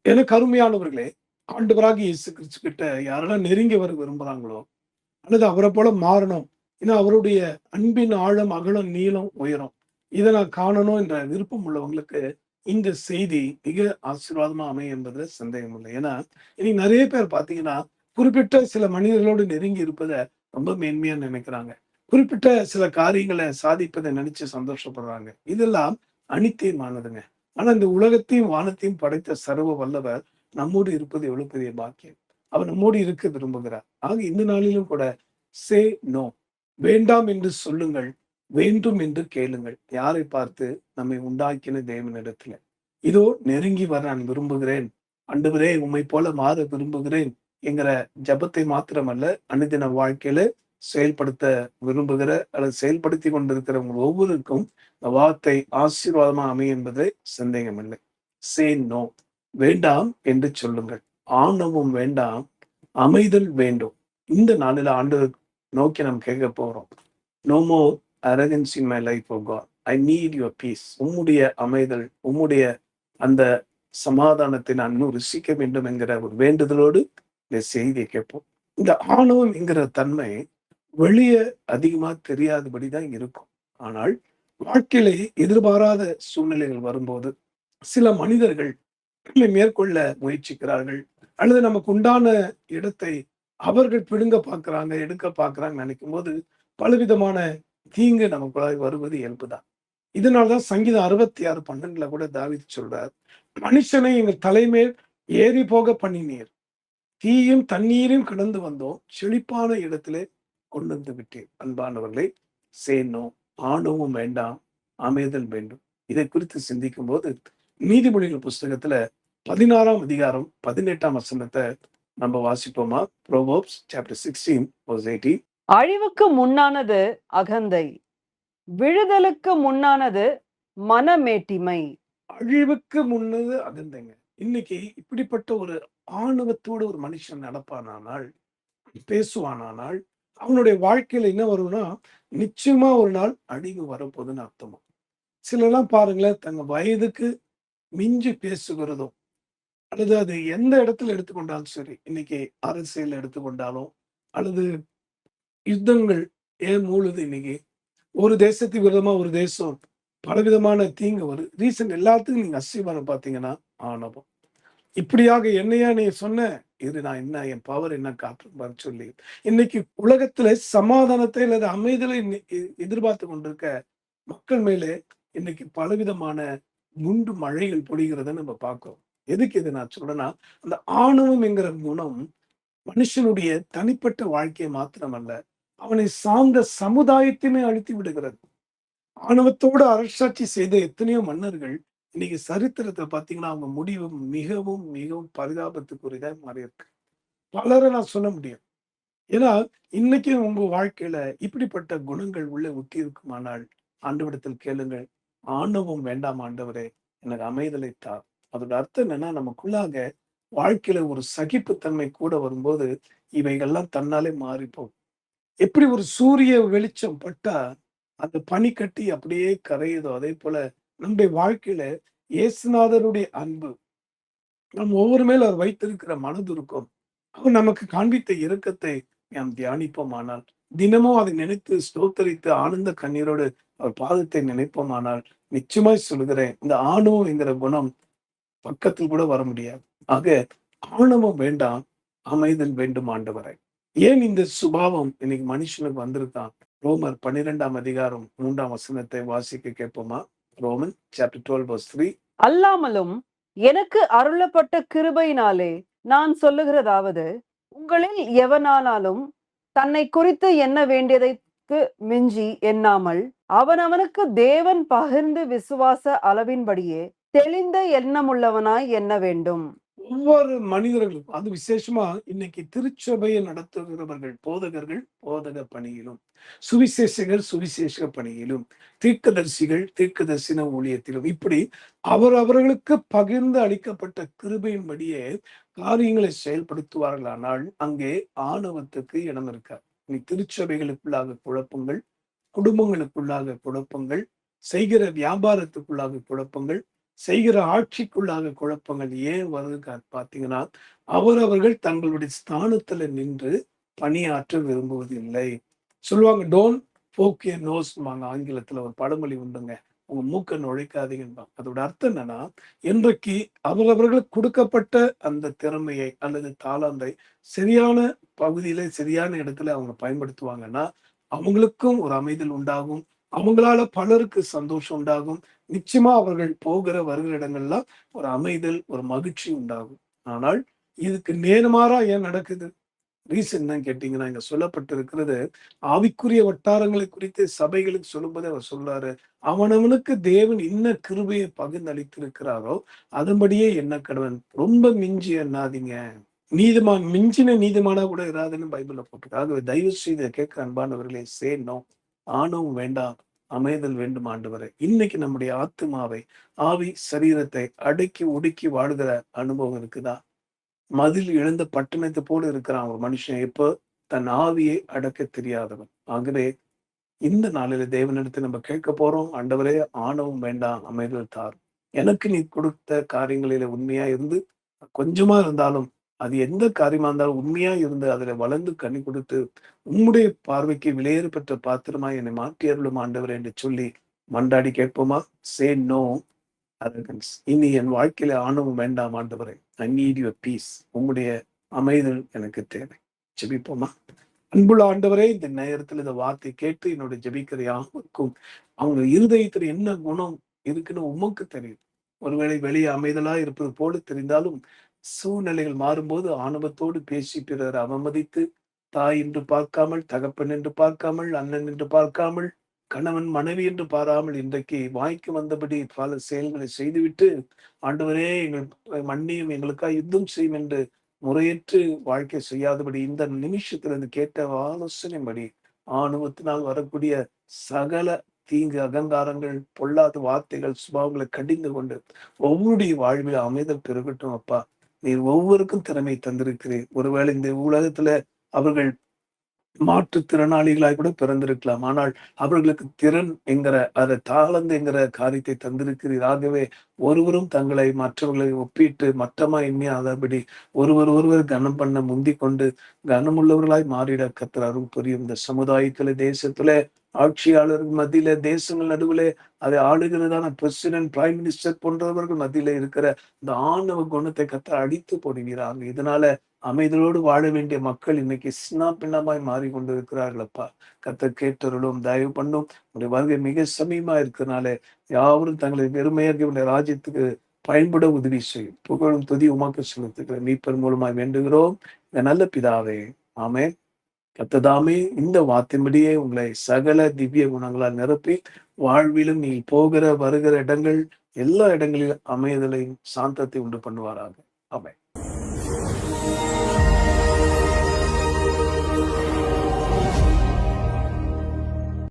எனக்கு அருமையானவர்களே, ஆண்டவராகிய இயேசு கிறிஸ்து கிட்ட யாரெல்லாம் நெருங்கி வர விரும்புறாங்களோ, அல்லது அவர போல மாறணும். ஏன்னா அவருடைய அன்பின் ஆழம், அகலம், நீளம், உயரம். இத நான் காணணும் என்ற விருப்பம் உள்ளவங்களுக்கு, இந்த செய்தி மிக ஆசீர்வாதமா அமையும் என்பதுல சந்தேகம் இல்லை. ஏன்னா, இன்னைக்கு நெறைய பேர் பார்த்தீங்கன்னா, குறிப்பிட்ட சில மனிதர்களோடு நெருங்கி இருப்பத ரொம்ப மேன்மையா நினைக்கிறாங்க. குறிப்பிட்ட சில காரியங்கள சாதிப்பத நினைச்சு சந்தோஷப்படுறாங்க. இதெல்லாம் அனித்தியமானதுங்க. ஆனா இந்த உலகத்தையும், வானத்தையும் படைத்த சர்வ வல்லவர் நம்மோடு இருப்பது எவ்வளவு பெரிய பாக்கியம். அவர் நம்மோடு இருக்க விரும்புகிறார். ஆக இந்த நாளிலும் கூட சே நோ. வேண்டாம் என்று சொல்லுங்கள். வேண்டும் என்று கேளுங்கள். யாரை பார்த்து? நம்மை உண்டாக்கின தேவனிடத்தில. இதோ நெருங்கி வர நான் விரும்புகிறேன். ஆண்டவரே உம்மைப் போல மாற விரும்புகிறேன் என்கிற ஜெபத்தை மாத்திரமல்ல, அனுதின வாழ்க்கையில செயல்படுத்த விரும்புகிற அல்லது செயல்படுத்திக் கொண்டிருக்கிறவங்க ஒவ்வொருவருக்கும் இந்த வார்த்தை ஆசீர்வாதமா அமையும் என்பதிலே சந்தேகமில்லை. Say no. வேண்டாம் என்று சொல்லுங்கள். ஆணவம் வேண்டாம், அமைதல் வேண்டும். இந்த நாளில ஆண்டவர நோக்கி நாம் கேட்கப் போறோம். No more arrogance in my life O God. I need your peace. உம்முடைய அமைதல், உம்முடைய அந்த சமாதானத்தை நான் இன்னும் ருசிக்க வேண்டும் என்கிற ஒரு வேண்டுதலோடு இந்த செய்தியை கேட்போம். இந்த ஆணவம் என்கிற தன்மை வெளிய அதிகமா தெரியாதபடி தான் இருக்கும். ஆனால் வாழ்க்கையிலே எதிர்பாராத சூழ்நிலைகள் வரும்போது, சில மனிதர்கள் நம்மை மேற்கொள்ள முயற்சிக்கிறார்கள். அல்லது நமக்கு உண்டான இடத்தை அவர்கள் பிடுங்க பார்க்கிறாங்க, எடுக்க பார்க்கிறாங்கன்னு நினைக்கும்போது, பலவிதமான தீங்கு நமக்குள்ளாய் வருவது இயல்புதான். இதனால தான் சங்கீதம் 66:12 கூட தாவீது சொல்றார், "மனுஷனை எங்கள் தலைமேல் ஏறி போக பண்ணினீர். தீயும் தண்ணீரையும் கடந்து வந்தோம். செழிப்பான இடத்திலே கொண்டு வந்து விட்டீர்." அன்பானவர்களே, சே நோ. ஆணவம் வேண்டாம், அமைதல் வேண்டும். இதை குறித்து சிந்திக்கும்போது, நீதிமொழிகள் புஸ்தகத்துல 16ஆம் அதிகாரம் 18ஆம் வசனத்த நம்ம வாசிப்போமா? புரோவெர்ப்ஸ் சாப்டர் 16 வெர்ஸ் 18. அழிவுக்கு முன்னானது அகந்தை, விழுதலுக்கு முன்னானது மனமேட்டிமை. அழிவுக்கு முன்னது அகந்தைங்க. இன்னைக்கு இப்படிப்பட்ட ஒரு ஆணவத்தோடு ஒரு மனுஷன் நடப்பானானால், பேசுவானானால், அவனுடைய வாழ்க்கையில என்ன வரும்னா, நிச்சயமா ஒரு நாள் அழிவு வரப்போகுதுன்னு அர்த்தமா. சிலர்லாம் பாருங்களேன், தங்க வயதுக்கு மிஞ்சி பேசுகிறதும், அல்லது அது எந்த இடத்துல எடுத்துக்கொண்டாலும் சரி, இன்னைக்கு அரசியல் எடுத்துக்கொண்டாலும், அல்லது யுத்தங்கள் ஏன் மூளுது இன்னைக்கு? ஒரு தேசத்துக்கு விரோதமா ஒரு தேசம் பலவிதமான தீங்கு வருது. ரீசன் எல்லாத்துக்கும் நீங்க அஸ்திவாரம் பார்த்தீங்கன்னா, ஆணவம். இப்படியாக என்னையா நீ சொன்ன? இரு நான் என்ன என் பவர் என்ன காட்டுறேன் பாரு சொல்லி, இன்னைக்கு உலகத்தில சமாதானத்தை அல்லது அமைதலை எதிர்பார்த்து கொண்டிருக்க மக்கள் மேலே இன்னைக்கு பலவிதமான குண்டு மழைகள் பொழிகிறத நம்ம பார்க்கிறோம். எதுக்கு இத நான் சொல்றேன்னா, அந்த ஆணவம் என்கிற குணம் மனுஷனுடைய தனிப்பட்ட வாழ்க்கையை மாத்திரமல்ல, அவனை சார்ந்த சமுதாயத்தையுமே அழித்து விடுகிறது. ஆணவத்தோடு அரசாட்சி செய்த எத்தனையோ மன்னர்கள், இன்னைக்கு சரித்திரத்துல பார்த்தீங்கன்னா, அவங்க முடிவு மிகவும், மிகவும் பரிதாபத்துக்குரியதா மாறியிருக்கு. பலர நான் சொல்ல முடியும். ஏன்னா, இன்னைக்கு உங்க வாழ்க்கையில இப்படிப்பட்ட குணங்கள் உள்ளே ஒட்டி இருக்குமானால், ஆண்டவரிடத்தில் கேளுங்கள். ஆணவம் வேண்டாம் ஆண்டவரே! எனக்கு அமைதலை தார். அதோட அர்த்தம் என்னன்னா, நமக்குள்ளாக வாழ்க்கையில ஒரு சகிப்புத்தன்மை கூட வரும்போது, இவைகள்லாம் தன்னாலே மாறிப்போகும். எப்படி ஒரு சூரிய வெளிச்சம் பட்டா, அந்த பனிக்கட்டி அப்படியே கரையுதோ, அதேபோல நம்முடைய வாழ்க்கையில இயேசுநாதருடைய அன்பு, நம் ஒவ்வொரு மேல் அவர் வைத்திருக்கிற மனதுருக்கம், அவர் நமக்கு காண்பித்த இரக்கத்தை நாம் தியானிப்போமானால், தினமும் அதை நினைத்து ஸ்தோத்தரித்து ஆனந்த கண்ணீரோடு அவர் பாதத்தை நினைப்போமானால், நிச்சயமாய் சொல்லுகிறேன், இந்த ஆணவம் என்கிற குணம் பக்கத்தில் கூட வர முடியாது. ஆக ஆணவம் வேண்டாம், அமைதல் வேண்டும் ஆண்டவரே. ஏன் இந்த சுபாவம் இன்னைக்கு மனுஷனுக்கு வந்திருக்கான்? ரோமர் 12ஆம் அதிகாரம் 3ஆம் வசனத்தை வாசிக்க கேட்போமா? Roman chapter 12 verse 3. அல்லாமலும் எனக்கு அருளப்பட்ட கிருபையினாலே நான் சொல்லுகிறதாவது, உங்களில் எவனானாலும் தன்னை குறித்து எண்ண வேண்டியதைக்கு மிஞ்சி எண்ணாமல், அவனவனுக்கு தேவன் பகிர்ந்து விசுவாச அளவின்படியே தெளிந்த எண்ணமுள்ளவனாய் எண்ண வேண்டும். ஒவ்வொரு மனிதர்களுக்கும் அது விசேஷமா இன்னைக்கு திருச்சபையை நடத்துகிறவர்கள், போதகர்கள் போதக பணியிலும், சுவிசேஷகர் சுவிசேஷ பணியிலும், தீர்க்கதரிசிகள் தீர்க்கதரிசன ஊழியத்திலும், இப்படி அவர்களுக்கு பகிர்ந்து அளிக்கப்பட்ட கிருபையின்படியே காரியங்களை செயல்படுத்துவார்களானால் அங்கே ஆணவத்துக்கு இடம் இருக்காது. நீ திருச்சபைகளுக்குள்ளாக குழப்பங்கள், குடும்பங்களுக்குள்ளாக குழப்பங்கள், செய்கிற வியாபாரத்துக்குள்ளாக குழப்பங்கள், செய்கிற ஆட்சிக்குள்ளாக குழப்பங்கள் ஏன் வருது பார்த்தீங்கன்னா, அவரவர்கள் தங்களுடைய ஸ்தானத்துல நின்று பணியாற்ற விரும்புவதில்லை. சொல்லுவாங்க, டோன்ட் போக் யூர் நோஸ்ம்பாங்க. ஆங்கிலத்துல ஒரு பழமொழி உண்டுங்க. உங்க மூக்க நுழைக்காதீங்கன்பாங்க. அதோட அர்த்தம் என்னன்னா, இன்றைக்கு அவரவர்களுக்கு கொடுக்கப்பட்ட அந்த திறமையை அல்லது தாளந்தை சரியான பகுதியில, சரியான இடத்துல அவங்க பயன்படுத்துவாங்கன்னா, அவங்களுக்கும் ஒரு அமைதல் உண்டாகும். அவங்களால பலருக்கு சந்தோஷம் உண்டாகும். நிச்சயமா அவர்கள் போகிற, வருகிற இடங்கள்லாம் ஒரு அமைதல், ஒரு மகிழ்ச்சி உண்டாகும். ஆனால் இதுக்கு நேர்மாறா ஏன் நடக்குது? ரீசன் என்னன்னு கேட்டீங்கன்னா, இங்க சொல்லப்பட்டிருக்கிறது, ஆவிக்குரிய வட்டாரங்களை குறித்து சபைகளுக்கு சொல்லும்போது அவர் சொல்றாரு, அவனவனுக்கு தேவன் என்ன கிருபையை பகிர்ந்தளித்திருக்கிறாரோ, அதன்படியே எண்ணக் கடவன். ரொம்ப மிஞ்சி எண்ணாதீங்க. நீதிமான் மிஞ்சின நீதிமானா கூட இராதுன்னு பைபிள்ல போட்டிருக்கு. ஆகவே தயவு செய்து கேட்கிற அன்பானவர்களே, சே நோ. ஆணவம் வேண்டாம், அமைதல் வேண்டும் ஆண்டவரே. இன்னைக்கு நம்முடைய ஆத்துமாவை, ஆவி, சரீரத்தை அடக்கி ஒடுக்கி வாழுகிற அனுபவம் இருக்குதா? மதில் இழந்த பட்டணத்தை போல இருக்கிறான் ஒரு மனுஷன். எப்போ? தன் ஆவியை அடக்க தெரியாதவன். ஆகவே இந்த நாளில தேவனிடத்தில் நம்ம கேட்க போறோம். ஆண்டவரே, ஆணவம் வேண்டாம், அமைதல் தாரும். எனக்கு நீ கொடுத்த காரியங்களில உண்மையா இருந்து, கொஞ்சமா இருந்தாலும் அது எந்த காரியமா இருந்தாலும் உண்மையா இருந்து அதில வளர்ந்து கனி கொடுத்து, உம்முடைய பார்வைக்கு விலையேற பெற்ற பாத்திரமாய் என்னை மாற்றி அருளும் ஆண்டவரே என்று சொல்லி மன்றாடி கேட்போமா? Say no arrogance. இனி என் வாழ்க்கையில ஆணவம் வேண்டாம் ஆண்டவரே. I need your peace. உம்முடைய அமைதல் எனக்கு தேவை. ஜெபிப்போமா? அன்புள்ள ஆண்டவரே, இந்த நேரத்துல இந்த வார்த்தை கேட்டு என்னோட ஜெபிக்கிற யாருக்கும் அவங்க இருதயத்துல என்ன குணம் இருக்குன்னு உமக்கு தெரியும். ஒருவேளை வெளியே அமைதலா இருப்பது போல தெரிந்தாலும், சூழ்நிலைகள் மாறும்போது ஆணவத்தோடு பேசி பிறர் அவமதித்து, தாய் என்று பார்க்காமல், தகப்பன் என்று பார்க்காமல், அண்ணன் என்று பார்க்காமல், கணவன் மனைவி என்று பாராமல் இன்றைக்கு வாய்க்கு வந்தபடி பல செயல்களை செய்துவிட்டு, ஆண்டவரே எங்கள் மன்னியும், எங்களுக்காக யுத்தம் செய்யும் என்று முறையற்று வாழ்க்கை செய்யாதபடி இந்த நிமிஷத்துல கேட்ட ஆலோசனைப்படி ஆணவத்தினால் வரக்கூடிய சகல தீங்கு, அகங்காரங்கள், பொல்லாத வார்த்தைகள், சுபாவங்களை கடிந்து கொண்டு ஒவ்வொருடைய வாழ்வில் அமைதல் பெருகட்டும் அப்பா. நீர் ஒவ்வொருக்கும் திறமை தந்திருக்கிறீர். ஒருவேளை இந்த உலகத்துல அவர்கள் மாற்றுத்திறனாளிகளாய் கூட பிறந்திருக்கலாம். ஆனால் அவர்களுக்கு திறன் என்கிற தாளந்து என்கிற காரியத்தை தந்திருக்கிறீர். ஆகவே ஒருவரும் தங்களை மற்றவர்களை ஒப்பிட்டு மட்டமா எண்ணியாதபடி ஒருவர் கனம் பண்ண முந்திக் கொண்டு கனமுள்ளவர்களாய் மாறிட கர்த்தர் அருள் புரியும். இந்த சமுதாயத்தில, தேசத்தில, ஆட்சியாளர்கள் மத்தியில, தேசங்கள் நடுவிலே அதை ஆளுகிறதான பிரசிடென்ட், பிரைம் மினிஸ்டர் போன்றவர்கள் மத்தியில இருக்கிற இந்த ஆணவ குணத்தை கர்த்தர் அடித்து போடுகிறாங்க. இதனால அமைதலோடு வாழ வேண்டிய மக்கள் இன்னைக்கு சின்ன பின்னமாய் மாறிக்கொண்டிருக்கிறார்கள் அப்பா. கர்த்தர் கேட்டருளும், தயவு பண்ணும். உடைய வருகை மிக சமீபமா இருக்கிறனால யாவரும் தங்களை வெறுமையாக உடைய ராஜ்யத்துக்கு பயன்பட உதவி செய்யும். புகழும் துதி உமக்கு செலுத்துகிற மீட்பர் மூலமாய் வேண்டுகிறோம் இந்த நல்ல பிதாவே. ஆமென். கர்த்தர் தாமே இந்த வார்த்தையின்படியே உங்களை சகல திவ்ய குணங்களால் நிரப்பி, வாழ்விலும் நீ போகிற வருகிற இடங்கள் எல்லா இடங்களிலும் அமைதலையும் சாந்தத்தை உண்டு பண்ணுவாராக. ஆமென்.